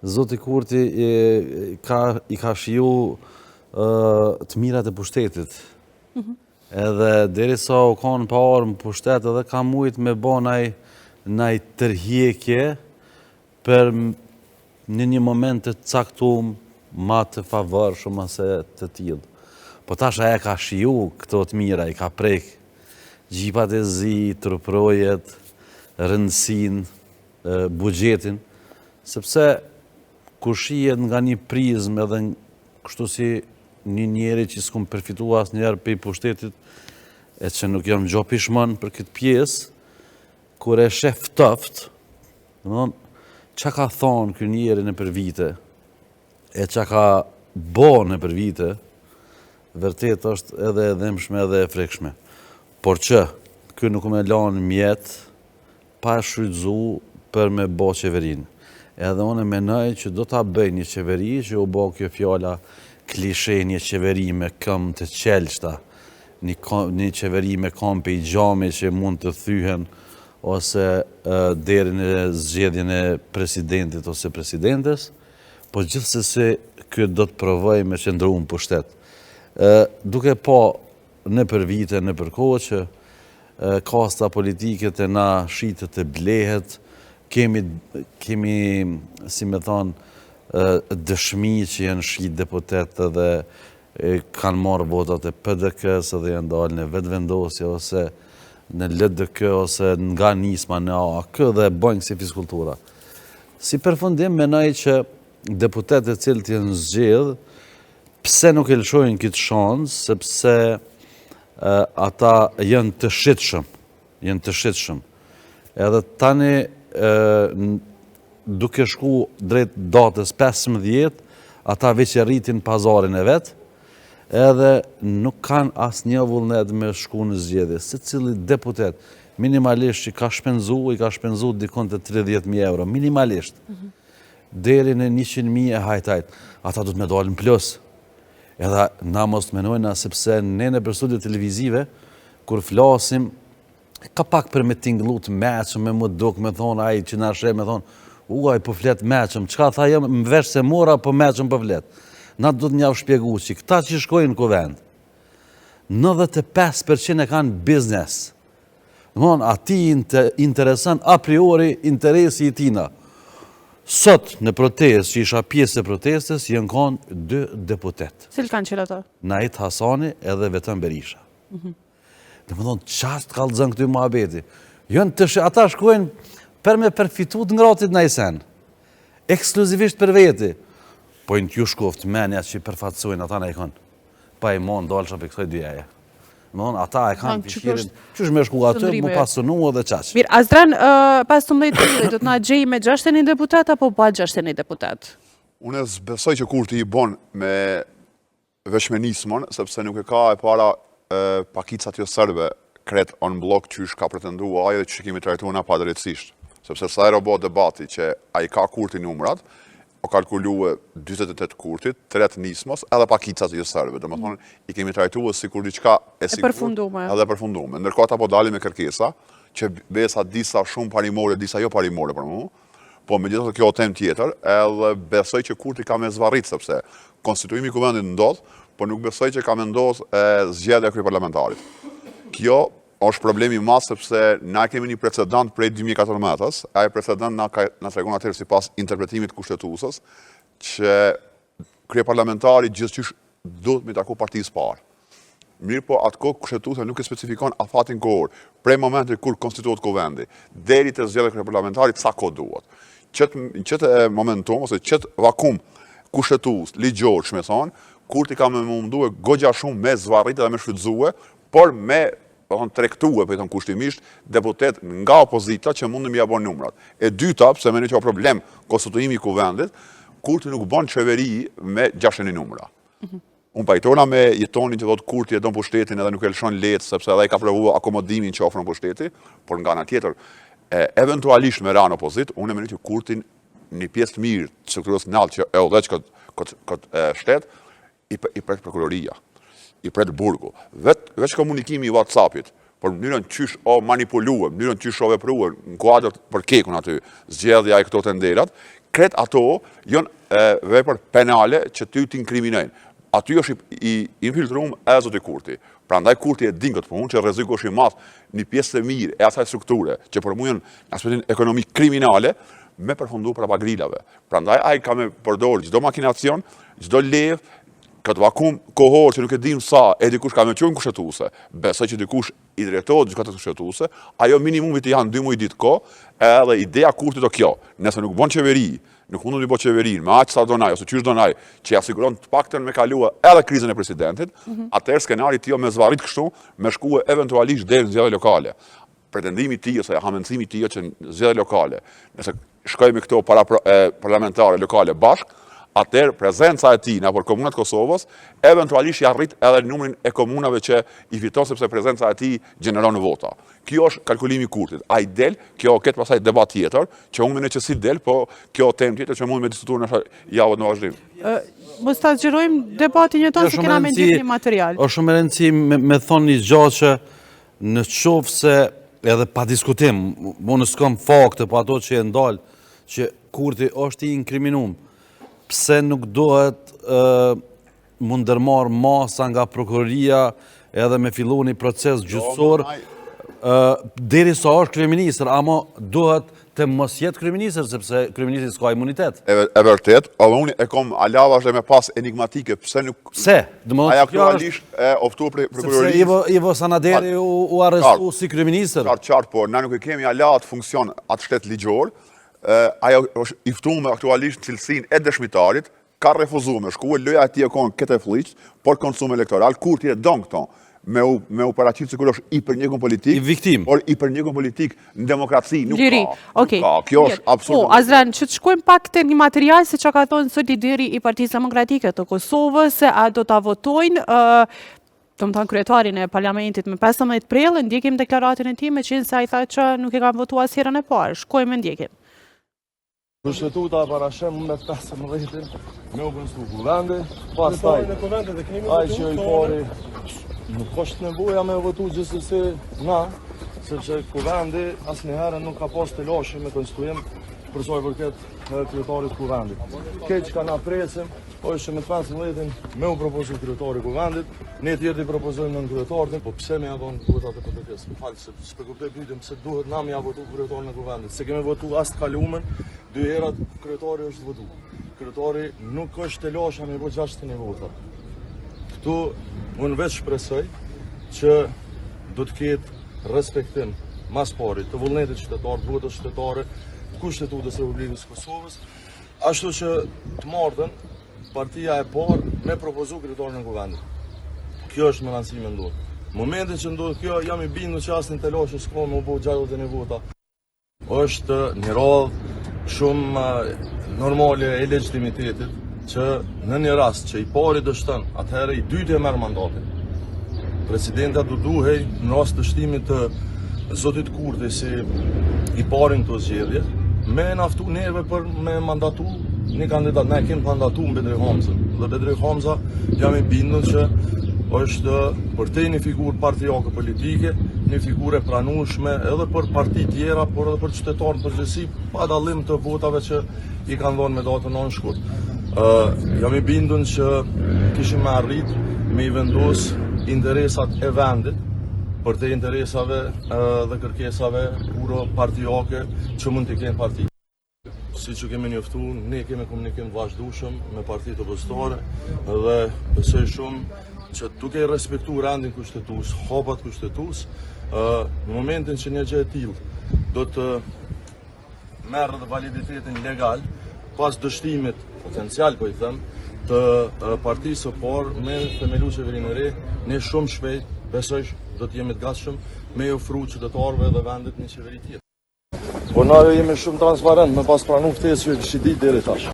Zoti Kurti i ka shiju të mirat e pushtetit. Edhe derisa u kanë pa orë në pushtet edhe ka mujt me bo naj tërhjekje për në një moment të caktum ma të favorshëm ose të tillë. Po tash aja ka shiju këto të mira, i ka prek gjipat e zi, truprojet, rëndësin, buxhetin, sepse kur shihet nga një prizmë edhe kështu si një njeri që s'kum përfitu as njerë për i pushtetit, e që nuk jam gjo pishman për këtë pjesë, kur e shef tëft, që ka thonë kë njeri në për vite, e që ka bo në për vite, vërtet është edhe e dhemshme edhe e frekshme. Por që, kë nuk me lanë mjetë, pa shrytzu për me bo qeverin. Edhe unë menoj që do t'a bëj një qeveri që u bo kjo fjalla klishe, një qeveri me këm të qelshta, një qeveri me kompe i gjami që mund të thyhen ose deri në zgjedhjen e presidentit ose presidentes, po gjithsesi këtë do të provoj me qëndru në pushtet. Duke po në për vite, në për kohë që kasta politike të na shitët e blehet, kemi, si me thonë, dëshmi që janë shit deputet dhe kanë marrë votat e PDK-s dhe janë dalë në vetëvendosje ose në LDK ose nga nisma në AAK dhe bëjnë si fiskultura. Si përfundim, menoj që deputetet cilët janë zgjedh, pse nuk e lëshojnë këtë shansë, sepse ata janë të shitshëm. Edhe tani duke shku drejt datës 15, ata veç e rritin pazarin e vetë, edhe nuk kanë as një vullnet me shku në zgjedhje. Se cili deputet, minimalisht që i ka shpenzu dikon të 30.000 euro, minimalisht. Deri në 100.000 e hajtajt, ata du të me dalën plus. Edhe na mos të menojna, sepse ne në për studio televizive, kur flasim, ka pak për me tinglu të meqëm, me më duk, me thonë, aj që na shre, me thonë, uaj, po flet meqëm, qka tha jam, më vesh se mora, po meqëm po flet. Na do të njavë shpjegu që këta që shkojnë kuvend, 95% e kanë biznes. Ati interesan a priori interesi i tina. Sot në protest, që isha pjesë e protestës, jenë kanë 2 deputet. Cilë kanë qëllë ato? Najt Hasani edhe vetëm Berisha. Dhe më thonë, qast kallëzën këty muhabeti. Ata shkojnë për me përfitu të ngratit në isen. Ekskluzivisht për veti. Po në t'ju shkoft menja që i përfatsojnë, ata në i kanë. Pa i mon, dalësha për këtoj dyjaja. Ata e kanë pishkirin, që shme shku atë, mu pasunu edhe qaqë. Mirë, Azdran, pas 18 të do të na gjej me 61 deputat, apo pa 61 deputat? Unë besoj që Kurti i bon me veçmenismon, sepse nuk e ka e para pakicat jo sërbe kret on blok që ka pretendua aje dhe që kemi trajtu nga pa drejtësisht. Sepse sa e robo debati që a i ka Kurti numrat, o kalkulue 28 Kurtit, 3 nismos, edhe pakicat jo sërbe. Dhe më thonë, i kemi trajtu si kur diqka e sigur edhe përfundume. Ndërkohë ta po dali me kërkesa, që besa disa shumë parimore, disa jo parimore për mu, po me gjithë të kjo tem tjetër, edhe besoj që Kurti ka me zvarrit, sepse konstituimi i kuvendit ndodh, po nuk besoj që ka me ndodh zgjedhja e kryeparlamentarit. Kjo është problemi mas, sepse na kemi një precedent prej 2014-ës, a e precedent na tregon atërë si pas interpretimit kushtetusës, që kryeparlamentari gjithçysh duhet me taku partisë parë. Mirë po atë kohë kushtetusa nuk e specifikon afatin kohor, prej momentit kur konstituohet kuvendi, deri të zgjedhja e kryeparlamentarit sa kohë duhet. Qëtë momentum, ose qëtë vakum kushtetus, ligjor, që me thonë, Kurti ka me mundu e gogja shumë me zvarrit dhe me shfrytëzue, por me trektue, për kushtimisht, deputet nga opozita që mundëm ja bon numrat. E dyta, pse me një që o problem konstituimi i kuvendit, Kurti nuk bon qeveri me 61 numra. Unë pajtona me jetonin që thotë Kurti e don pushtetin edhe nuk e lëshon letë, sepse edhe i ka provu akomodimin që ofron pushteti, por nga nga tjetër, eventualisht me ranë opozit, unë e me një që Kurtin një pjesë të mirë të strukturës nalë që e odheq këtë shtetë, i pret prokuroria, i pret burgu. Veç komunikimi i WhatsAppit, por mënyrën qysh o manipuluar, mënyrën qysh o vepruar në kuadrat për kekun aty, zgjedhja e këto tenderat, kret ato janë vepër penale që ty t'inkriminojnë. Aty është i infiltruar e zoti Kurti. Prandaj Kurti e din këtë punë, që rreziku është i madh një pjesë të mirë e asaj strukture që përmujën në aspektin ekonomik kriminale me përfundu propagrilave. Prandaj ai ka me përdorë çdo makinacion, çdo levë, këtë vakum kohor që nuk e dim sa e dikush ka me qenë kushtetuese, besoj që dikush i drejtohet gjykatës kushtetuese, ajo minimumit janë 2 muaj ditë kohë, edhe ideja Kurtit do kjo, nëse nuk bën qeveri, nuk mundun të bëj qeverinë me aq sa donaj ose qysh donaj, që ja siguron të paktën me kalua edhe krizën e presidentit, atëherë skenari tio me zvarrit kështu, me shkuë eventualisht deri në zgjedhje lokale. Pretendimi i tij ose hamencimi i tij që në zgjedhje lokale, nëse shkojmë këto parlamentare lokale bashk, atëherë prezenca e tij nëpër komunat Kosovës eventualisht i arrit edhe numrin e komunave që i fiton sepse prezenca e tij gjeneron vota. Kjo është kalkulimi i Kurtit. Ai del, kjo ket pasaj debat tjetër, që unë mendoj që si del, po kjo temë tjetër që mund me diskutuar në javët në vazhdim. Mos ta zgjerojmë debatin e tonë se kena mendim një material. Është shumë e rëndësishme me thonë një gjë që në qoftë se edhe pa diskutim, unë s'kam fakte, po ato që e ndal që Kurti është i inkriminuar. Pse nuk dohet mund ndërmarr masa nga prokuroria edhe me fillu një proces gjyqësor derisa është kryeministër, ama duhet të mos jetë kryeministër sepse kryeministri s'ka imunitet. E vërtet, edhe unë e kam alava është me pas enigmatike, pse nuk... Pse? Ai aktualisht e oftu prokurorisë. Sepse Ivo Sanaderi u arrestu si kryeministër. Qartë, po, na nuk e kemi ala atë funksion atë shtet ligjor, ajo është i ftuar aktualisht cilësinë e dëshmitarit, ka refuzuar me shkuar, loja e tij e kon këtë fliq, por konsum elektoral, Kurti e don këto, me u paraqit sikur është i përnjekun politik, i viktim, por i përnjekun politik në demokraci nuk ka. Kjo është absurd. Po, Azran, që të shkojmë pak te një material se çka ka thonë sot lideri i Partisë Demokratike të Kosovës, se a do ta votojnë do më thonë kryetarin e parlamentit me 15 prill, ndjekim deklaratin e tij me qenë se ai tha që nuk e ka votuar as herën e parë. Shkojmë ndjekim. Kushtetuta parashem me 15-in me u konstu kuvende, pastaj ai që i pari nuk është nevoja me votu gjithsesi na, sepse kuvendi asnjëherë nuk ka pas të lashë me konstruim për sa i përket kryetarit kuvendit. Keq ka na presim, është me 15-in me u propozu kryetari kuvendit, ne tjetër i propozojmë në kryetarin, po pse me ja vonë votat e PDK-s? Falë, se s'pe kuptoj pyetjen pse duhet na me ja votu kryetarin e kuvendit. Se kemi votu as të kalumen, 2 herat kryetari është votu. Kryetari nuk është të lasha me bo 60 vota. Këtu unë veç shpresoj që do të ketë respektim mas pari të vullnetit qytetar, votës qytetare, Kushtetutës Republikës Kosovës, ashtu që të martën partia e parë me propozu kryetarin e kuvendit. Kjo është me rëndësi me ndodhë. Momentin që ndodhë kjo, jam i bindur që asnjë të lashë s'ka me u bo 60 vota. Është një radhë shumë normale e legitimitetit që në një rast që i pari dështon, atëherë i dyti e merr mandatin. Presidenta do duhej në rast të shtimit të zotit Kurti si i pari në këto zgjedhje, me naftu neve për me mandatu një kandidat. Ne kemi mandatu në Bedri Hamzën, dhe Bedri Hamza jam i bindur që është për te një figurë partijake politike, një figurë e pranueshme edhe për parti tjera, por edhe për qytetarët përgjithësi, pa dallim të votave që i kanë dhënë me datën 9 shkurt. Jam i bindur që kishim arrit me i vendos interesat e vendit për te interesave dhe kërkesave puro partijake që mund të kenë parti. Si që kemi njoftu, ne kemi komunikim vazhdueshëm me partitë opozitare dhe besoj shumë që duke i respektu rendin kushtetues, hapat kushtetues, në momentin që një gjë e tillë do të merr dhe validitetin legal, pas dështimit potencial, po i them, të partisë së parë me themelu qeverinë e re, ne shumë shpejt besoj do të jemi të gatshëm me i ofru qytetarëve dhe vendit një qeveri tjetër. Po na jemi shumë transparent me pas pranu ftesë që kishit ditë deri tash.